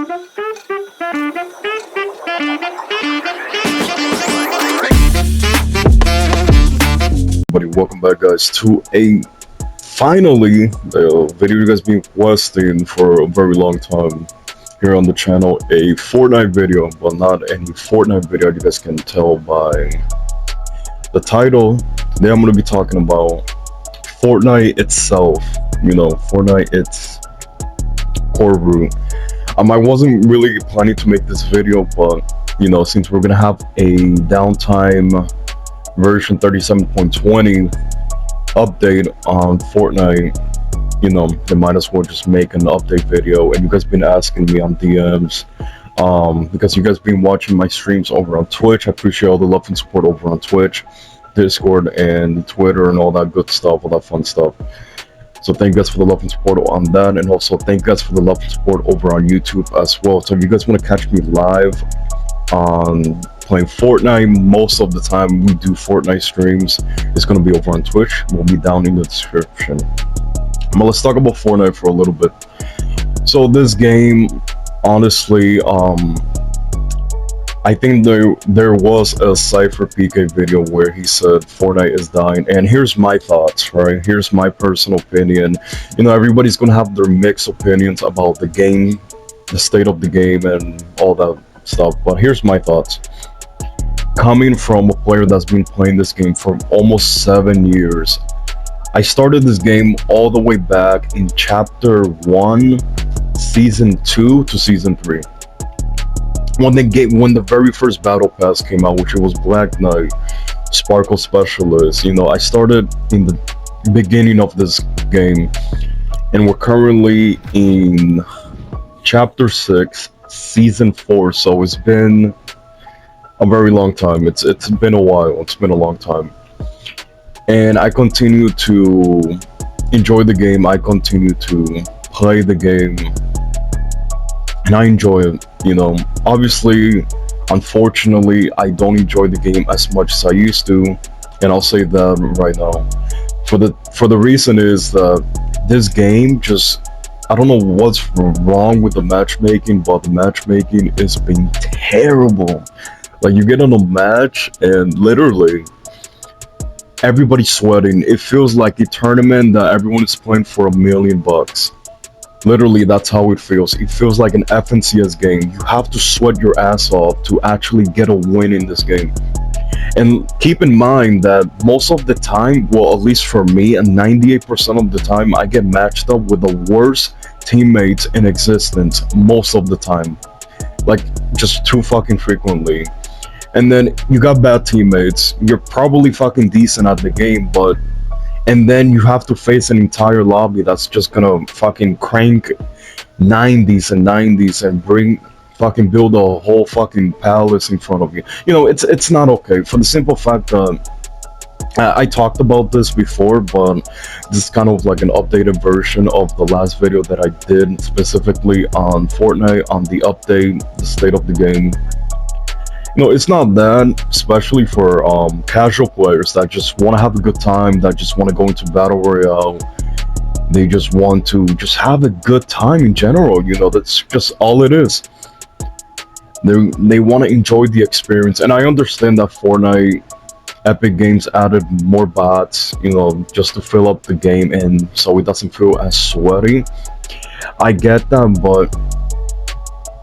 Welcome back, guys, to a finally video you guys been requesting for a very long time here on the channel. A Fortnite video, but not any Fortnite video. You guys can tell by the title. Today I'm going to be talking about Fortnite itself. Fortnite, its core root. I wasn't really planning to make this video, but since we're gonna have a downtime version 37.20 update on Fortnite, they might as well just make an update video. And you guys been asking me on DMs, because you guys been watching my streams over on Twitch. I appreciate all the love and support over on Twitch, Discord, and Twitter, and all that good stuff, all that fun stuff. So thank you guys for the love and support on that, and also thank you guys for the love and support over on YouTube as well. So if you guys want to catch me live on playing Fortnite, most of the time we do Fortnite streams, it's going to be over on Twitch. We'll be down in the description. But let's talk about Fortnite for a little bit. So this game, honestly, I think there was a Cypher PK video where he said Fortnite is dying, and here's my thoughts, right? Here's my personal opinion. Everybody's gonna have their mixed opinions about the game, the state of the game, and all that stuff, but here's my thoughts. Coming from a player that's been playing this game for almost 7 years, I started this game all the way back in Chapter 1, Season 2 to Season 3. When the very first battle pass came out, which it was Black Knight, Sparkle Specialist, I started in the beginning of this game, and we're currently in Chapter 6, Season 4, so it's been a very long time. It's been a while. It's been a long time, and I continue to enjoy the game. I continue to play the game, and I enjoy it. Obviously, unfortunately, I don't enjoy the game as much as I used to, and I'll say that right now. For the reason is that this game just, I don't know what's wrong with the matchmaking, but the matchmaking is being terrible. Like, you get on a match and literally everybody's sweating. It feels like a tournament that everyone is playing for $1 million. Literally, that's how it feels. It feels like an FNCS game. You have to sweat your ass off to actually get a win in this game. And keep in mind that most of the time, well, at least for me, and 98% of the time, I get matched up with the worst teammates in existence most of the time. Like, just too fucking frequently. And then you got bad teammates. You're probably fucking decent at the game, and then you have to face an entire lobby that's just gonna fucking crank 90s and fucking build a whole fucking palace in front of you. It's not okay, for the simple fact that I talked about this before, but this is kind of like an updated version of the last video that I did specifically on Fortnite, on the update, the state of the game. It's not that, especially for casual players that just want to have a good time, that just want to go into Battle Royale. They just want to just have a good time in general, that's just all it is. They want to enjoy the experience, and I understand that Fortnite, Epic Games added more bots, just to fill up the game, and so it doesn't feel as sweaty. I get that, but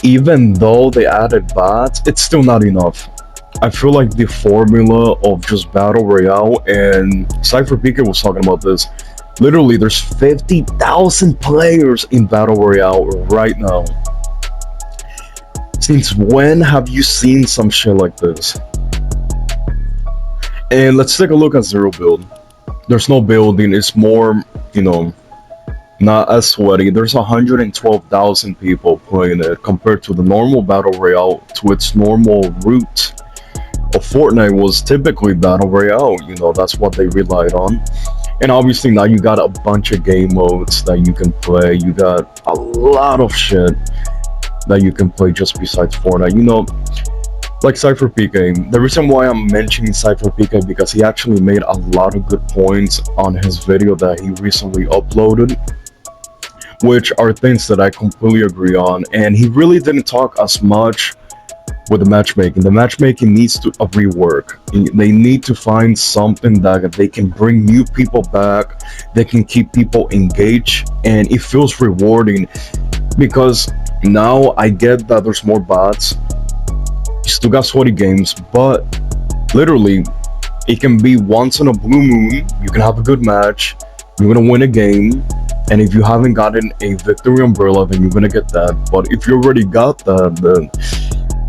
even though they added bots, it's still not enough. I feel like the formula of just Battle Royale, and Cypher PK was talking about this, literally there's 50,000 players in Battle Royale right now. Since when have you seen some shit like this? And let's take a look at Zero Build. There's no building, it's more, not as sweaty. There's 112,000 people playing it compared to the normal Battle Royale, to its normal root of Fortnite was typically Battle Royale. That's what they relied on. And obviously now you got a bunch of game modes that you can play. You got a lot of shit that you can play just besides Fortnite. Like Cypher PK. The reason why I'm mentioning Cypher PK, because he actually made a lot of good points on his video that he recently uploaded, which are things that I completely agree on. And he really didn't talk as much with the matchmaking. The matchmaking needs to rework. They need to find something that they can bring new people back, they can keep people engaged, and it feels rewarding because now I get that there's more bots. You still got sweaty games, but literally, it can be once in a blue moon. You can have a good match, you're gonna win a game, and if you haven't gotten a victory umbrella, then you're gonna get that. But if you already got that, then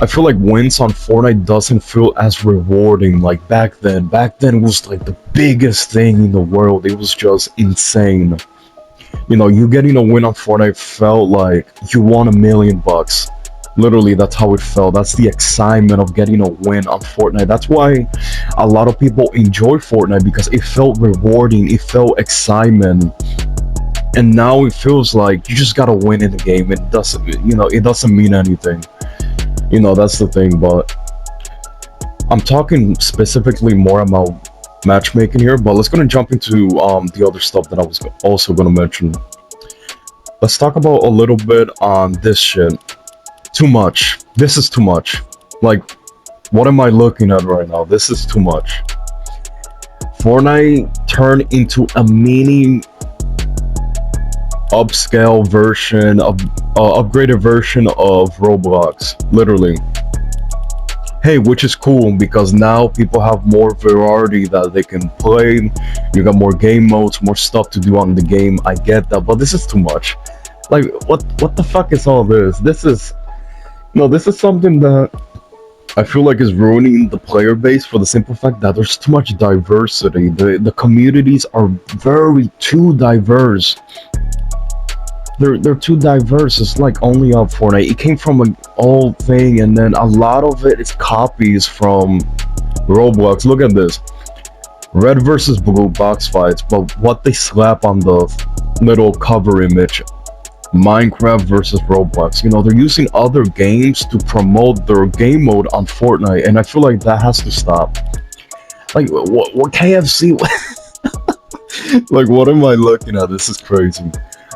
I feel like wins on Fortnite doesn't feel as rewarding like back then. Back then it was like the biggest thing in the world. It was just insane. You know, you getting a win on Fortnite felt like you won $1 million. Literally, that's how it felt. That's the excitement of getting a win on Fortnite. That's why a lot of people enjoy Fortnite, because it felt rewarding, it felt excitement. And now it feels like you just gotta win in the game. It doesn't, it doesn't mean anything. That's the thing. But I'm talking specifically more about matchmaking here. But let's gonna jump into the other stuff that I was also gonna mention. Let's talk about a little bit on this shit. Too much. This is too much. Like, what am I looking at right now? This is too much. Fortnite turned into a mini upscale version of upgraded version of Roblox, literally. Hey, which is cool because now people have more variety that they can play. You got more game modes, more stuff to do on the game. I get that, but this is too much. Like, what the fuck is all this? This is something that I feel like is ruining the player base for the simple fact that there's too much diversity. The communities are very too diverse. They're too diverse. It's like only up Fortnite. It came from an old thing, and then a lot of it is copies from Roblox. Look at this. Red versus blue box fights, but what they slap on the little cover image, Minecraft versus Roblox. They're using other games to promote their game mode on Fortnite, and I feel like that has to stop. Like, what KFC? Like, what am I looking at? This is crazy.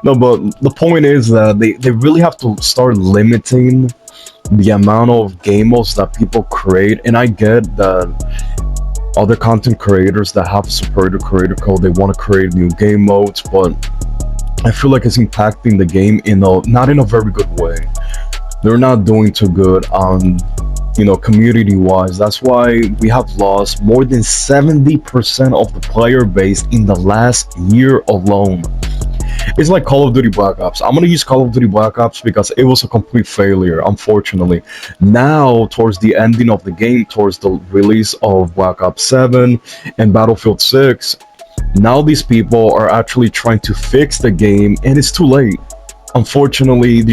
No, but the point is that they really have to start limiting the amount of game modes that people create. And I get that other content creators that have supported creator code, they want to create new game modes, but I feel like it's impacting the game not in a very good way. They're not doing too good on, community wise. That's why we have lost more than 70% of the player base in the last year alone. It's like Call of Duty Black Ops. I'm gonna use Call of Duty Black Ops because it was a complete failure, unfortunately. Now, towards the ending of the game, towards the release of Black Ops 7 and Battlefield 6, now these people are actually trying to fix the game, and it's too late. Unfortunately,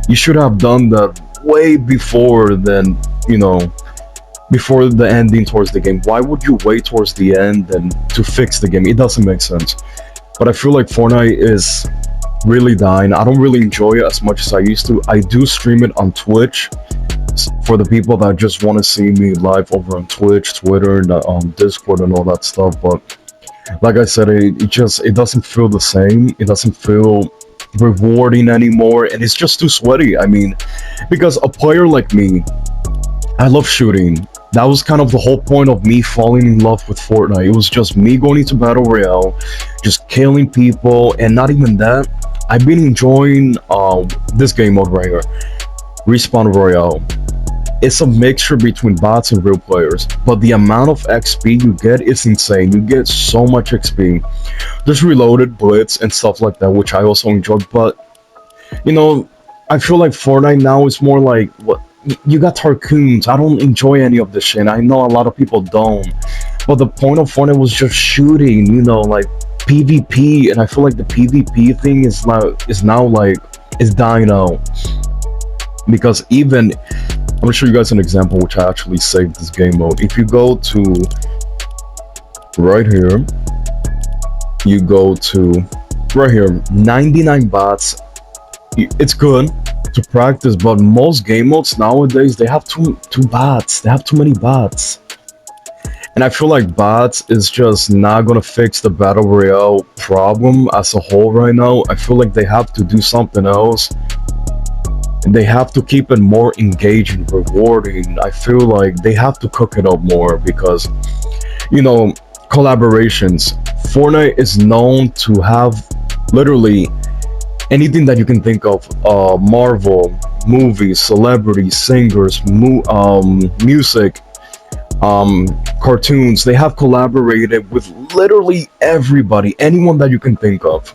you should have done that way before then, before the ending towards the game. Why would you wait towards the end and to fix the game? It doesn't make sense. But I feel like Fortnite is really dying. I don't really enjoy it as much as I used to. I do stream it on Twitch for the people that just want to see me live over on Twitch, Twitter, and Discord and all that stuff. But like I said, it doesn't feel the same. It doesn't feel rewarding anymore, and it's just too sweaty. I mean, because a player like me, I love shooting. That was kind of the whole point of me falling in love with Fortnite. It was just me going into Battle Royale, just killing people, and not even that. I've been enjoying this game mode right here, Respawn Royale. It's a mixture between bots and real players, but the amount of XP you get is insane. You get so much XP. There's reloaded, blitz, and stuff like that, which I also enjoy, but, I feel like Fortnite now is more like, what? You got Tarcoons. I don't enjoy any of this shit. I know a lot of people don't, but the point of Fortnite was just shooting, like PvP, and I feel like the PvP thing is dying out. Because even, I'm gonna show you guys an example which I actually saved this game mode. If you go to right here, you go to right here, 99 bots. It's good to practice, but most game modes nowadays, they have too bots. They have too many bots. And I feel like bots is just not gonna fix the battle royale problem as a whole right now. I feel like they have to do something else. They have to keep it more engaging, rewarding. I feel like they have to cook it up more because, you know, collaborations. Fortnite is known to have literally anything that you can think of. Marvel, movies, celebrities, singers, music, cartoons. They have collaborated with literally everybody, anyone that you can think of,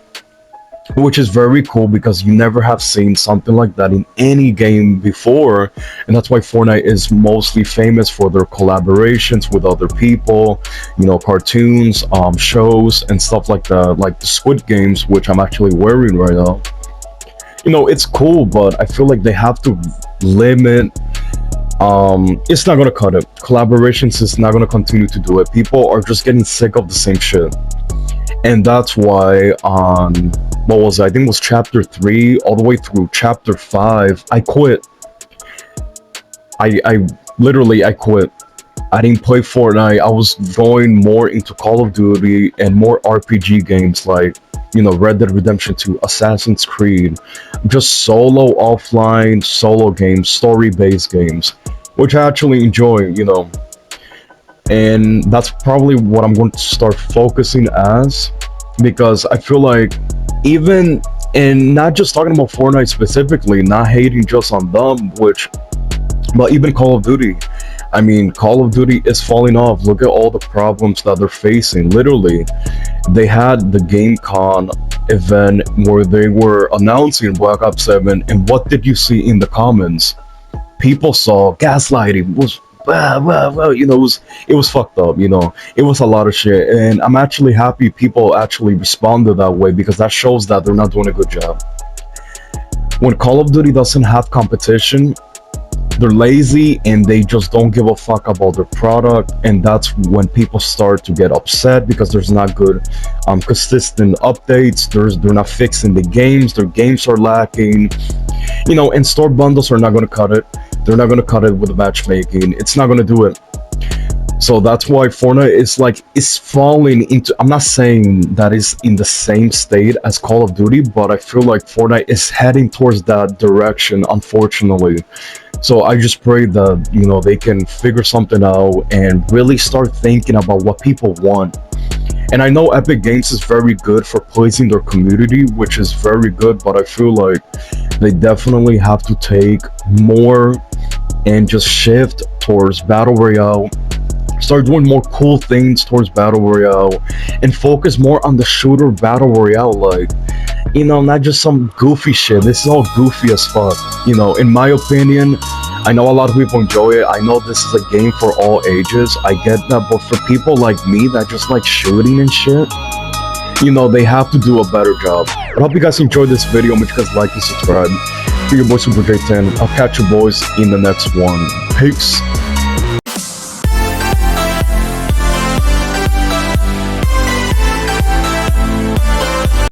which is very cool because you never have seen something like that in any game before. And that's why Fortnite is mostly famous for their collaborations with other people, you know, cartoons, shows and stuff like that, like the Squid Games, which I'm actually wearing right now. You know, it's cool, but I feel like they have to limit. It's not gonna cut it. Collaborations is not gonna continue to do it. People are just getting sick of the same shit. And that's why on what was it? I think it was chapter 3 all the way through chapter 5, I quit. I literally I quit. I didn't play Fortnite. I was going more into Call of Duty and more RPG games like, you know, Red Dead Redemption 2, Assassin's Creed, just solo offline solo games, story-based games, which I actually enjoy, you know. And that's probably what I'm going to start focusing as, because I feel like even, and not just talking about Fortnite specifically, not hating just on them, but even Call of Duty. I mean, Call of Duty is falling off. Look at all the problems that they're facing. Literally, they had the GameCon event where they were announcing Black Ops 7, and what did you see in the comments? People saw gaslighting was you know, it was fucked up, you know. It was a lot of shit, and I'm actually happy people actually responded that way, because that shows that they're not doing a good job. When Call of Duty doesn't have competition, they're lazy and they just don't give a fuck about their product, and that's when people start to get upset because there's not good consistent updates. They're not fixing the games. Their games are lacking, you know, and store bundles are not going to cut it. They're not going to cut it with the matchmaking. It's not going to do it. So that's why Fortnite is like, it's falling into, I'm not saying that it's in the same state as Call of Duty, but I feel like Fortnite is heading towards that direction, unfortunately. So I just pray that, you know, they can figure something out and really start thinking about what people want. And I know Epic Games is very good for pleasing their community, which is very good, but I feel like they definitely have to take more and just shift towards Battle Royale, start doing more cool things towards Battle Royale, and focus more on the shooter Battle Royale, like, you know, not just some goofy shit. This is all goofy as fuck, you know, in my opinion. I know a lot of people enjoy it. I know this is a game for all ages. I get that, but for people like me that just like shooting and shit, you know, they have to do a better job. But I hope you guys enjoyed this video. Make sure you guys like and subscribe. Be your boy Super J10. I'll catch you boys in the next one. Peace.